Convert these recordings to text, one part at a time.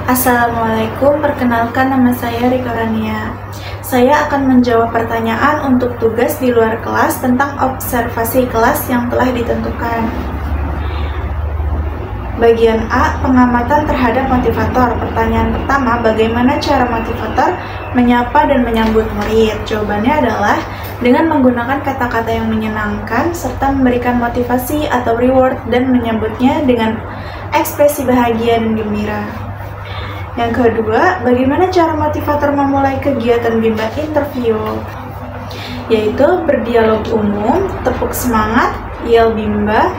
Assalamualaikum, perkenalkan nama saya Rika Rania. Saya akan menjawab pertanyaan untuk tugas di luar kelas tentang observasi kelas yang telah ditentukan. Bagian A, pengamatan terhadap motivator. Pertanyaan pertama, bagaimana cara motivator menyapa dan menyambut murid? Jawabannya adalah dengan menggunakan kata-kata yang menyenangkan serta memberikan motivasi atau reward dan menyambutnya dengan ekspresi bahagia dan gembira. Yang kedua, bagaimana cara motivator memulai kegiatan bimbel interview? Yaitu berdialog umum, tepuk semangat, yel bimba,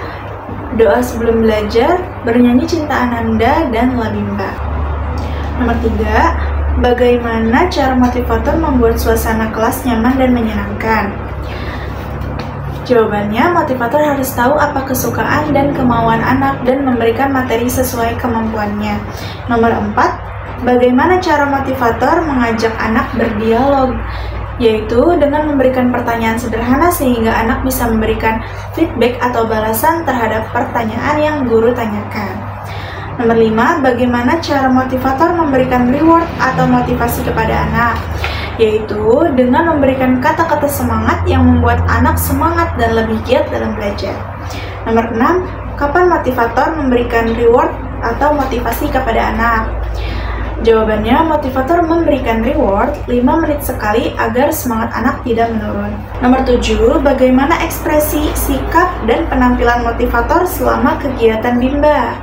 doa sebelum belajar, bernyanyi cinta ananda, dan labimba. Nomor 3, bagaimana cara motivator membuat suasana kelas nyaman dan menyenangkan? Jawabannya, motivator harus tahu apa kesukaan dan kemauan anak dan memberikan materi sesuai kemampuannya. Nomor 4, bagaimana cara motivator mengajak anak berdialog? Yaitu dengan memberikan pertanyaan sederhana sehingga anak bisa memberikan feedback atau balasan terhadap pertanyaan yang guru tanyakan. Nomor 5, bagaimana cara motivator memberikan reward atau motivasi kepada anak? Yaitu dengan memberikan kata-kata semangat yang membuat anak semangat dan lebih giat dalam belajar. Nomor 6, kapan motivator memberikan reward atau motivasi kepada anak? Jawabannya, motivator memberikan reward 5 menit sekali agar semangat anak tidak menurun. Nomor 7, bagaimana ekspresi, sikap, dan penampilan motivator selama kegiatan bimba?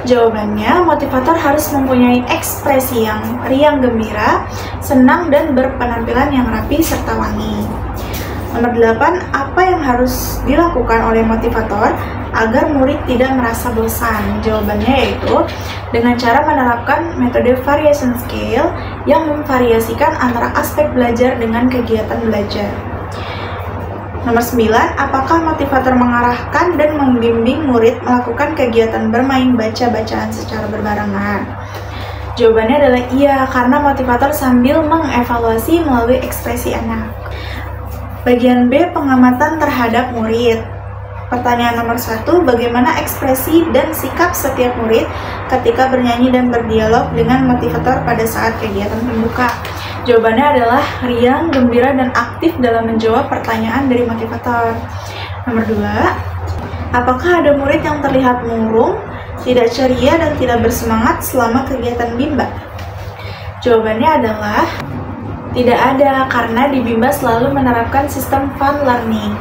Jawabannya, motivator harus mempunyai ekspresi yang riang gembira, senang, dan berpenampilan yang rapi serta wangi. Nomor 8, apa yang harus dilakukan oleh motivator agar murid tidak merasa bosan? Jawabannya yaitu dengan cara menerapkan metode variation scale yang memvariasikan antara aspek belajar dengan kegiatan belajar. Nomor 9, apakah motivator mengarahkan dan membimbing murid melakukan kegiatan bermain baca-bacaan secara berbarengan? Jawabannya adalah iya, karena motivator sambil mengevaluasi melalui ekspresi anak. Bagian B, pengamatan terhadap murid. Pertanyaan nomor 1, bagaimana ekspresi dan sikap setiap murid ketika bernyanyi dan berdialog dengan motivator pada saat kegiatan pembuka? Jawabannya adalah riang, gembira, dan aktif dalam menjawab pertanyaan dari motivator. Nomor 2, apakah ada murid yang terlihat murung, tidak ceria, dan tidak bersemangat selama kegiatan bimba? Jawabannya adalah tidak ada, karena di bimba selalu menerapkan sistem fun learning.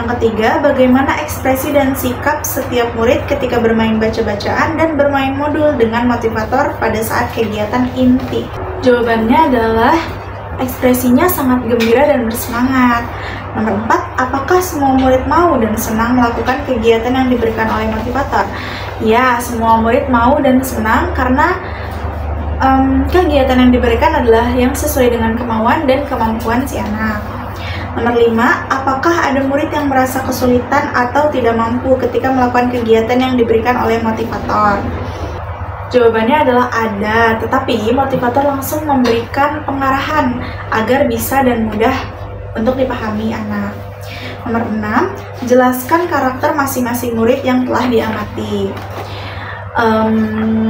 Yang ketiga, bagaimana ekspresi dan sikap setiap murid ketika bermain baca-bacaan dan bermain modul dengan motivator pada saat kegiatan inti? Jawabannya adalah ekspresinya sangat gembira dan bersemangat. Nomor 4, apakah semua murid mau dan senang melakukan kegiatan yang diberikan oleh motivator? Ya, semua murid mau dan senang karena kegiatan yang diberikan adalah yang sesuai dengan kemauan dan kemampuan si anak. Nomor 5, apakah ada murid yang merasa kesulitan atau tidak mampu ketika melakukan kegiatan yang diberikan oleh motivator? Jawabannya adalah ada, tetapi motivator langsung memberikan pengarahan agar bisa dan mudah untuk dipahami anak. Nomor 6, jelaskan karakter masing-masing murid yang telah diamati.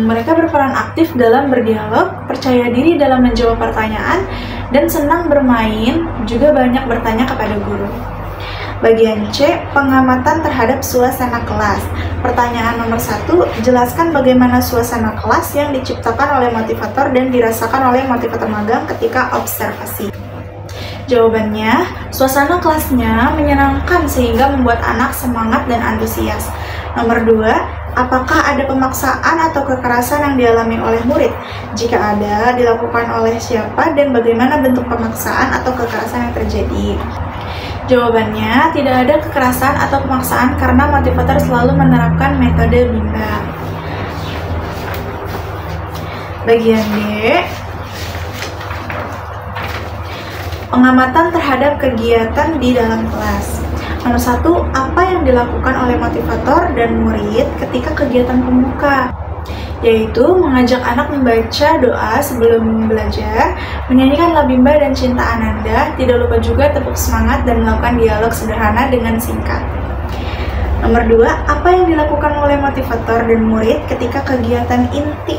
Mereka berperan aktif dalam berdialog, percaya diri dalam menjawab pertanyaan, dan senang bermain, juga banyak bertanya kepada guru. Bagian C, pengamatan terhadap suasana kelas. Pertanyaan nomor 1, jelaskan bagaimana suasana kelas yang diciptakan oleh motivator dan dirasakan oleh motivator magang ketika observasi. Jawabannya, suasana kelasnya menyenangkan sehingga membuat anak semangat dan antusias. Nomor 2, apakah ada pemaksaan atau kekerasan yang dialami oleh murid? Jika ada, dilakukan oleh siapa dan bagaimana bentuk pemaksaan atau kekerasan yang terjadi? Jawabannya, tidak ada kekerasan atau pemaksaan karena motivator selalu menerapkan metode bimba. Bagian D, pengamatan terhadap kegiatan di dalam kelas. Nomor 1, apa yang dilakukan oleh motivator dan murid ketika kegiatan pembuka? Yaitu mengajak anak membaca doa sebelum belajar, menyanyikan labimba dan cinta ananda, tidak lupa juga tepuk semangat dan melakukan dialog sederhana dengan singkat. Nomor 2, apa yang dilakukan oleh motivator dan murid ketika kegiatan inti?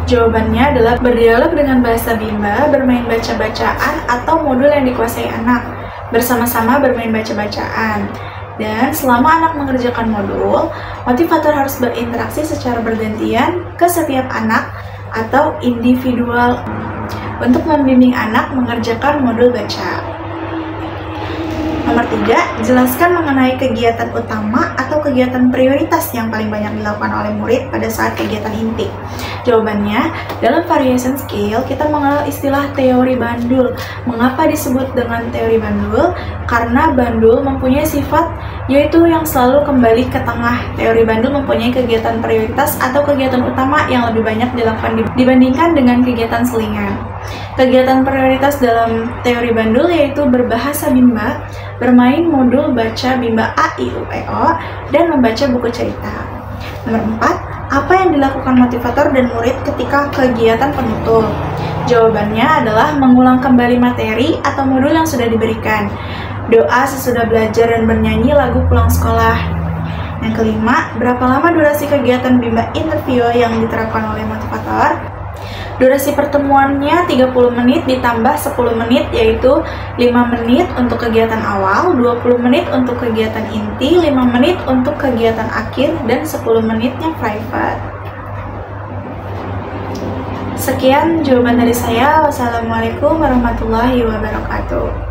Jawabannya adalah berdialog dengan bahasa Bimba, bermain baca-bacaan, atau modul yang dikuasai anak, bersama-sama bermain baca-bacaan. Dan selama anak mengerjakan modul, motivator harus berinteraksi secara bergantian ke setiap anak atau individual untuk membimbing anak mengerjakan modul baca. Nomor 3, jelaskan mengenai kegiatan utama atau kegiatan prioritas yang paling banyak dilakukan oleh murid pada saat kegiatan inti. Jawabannya, dalam variation skill kita mengenal istilah teori bandul. Mengapa disebut dengan teori bandul? Karena bandul mempunyai sifat yaitu yang selalu kembali ke tengah. Teori bandul mempunyai kegiatan prioritas atau kegiatan utama yang lebih banyak dilakukan dibandingkan dengan kegiatan selingan. Kegiatan prioritas dalam teori bandul yaitu berbahasa Bimba, bermain modul baca Bimba A, I, U, E, O, dan membaca buku cerita. Nomor 4, apa yang dilakukan motivator dan murid ketika kegiatan penutup? Jawabannya adalah mengulang kembali materi atau modul yang sudah diberikan, doa sesudah belajar, dan bernyanyi lagu pulang sekolah. Yang kelima, berapa lama durasi kegiatan Bimba interview yang diterapkan oleh motivator? Durasi pertemuannya 30 menit ditambah 10 menit, yaitu 5 menit untuk kegiatan awal, 20 menit untuk kegiatan inti, 5 menit untuk kegiatan akhir, dan 10 menitnya private. Sekian jawaban dari saya. Wassalamualaikum warahmatullahi wabarakatuh.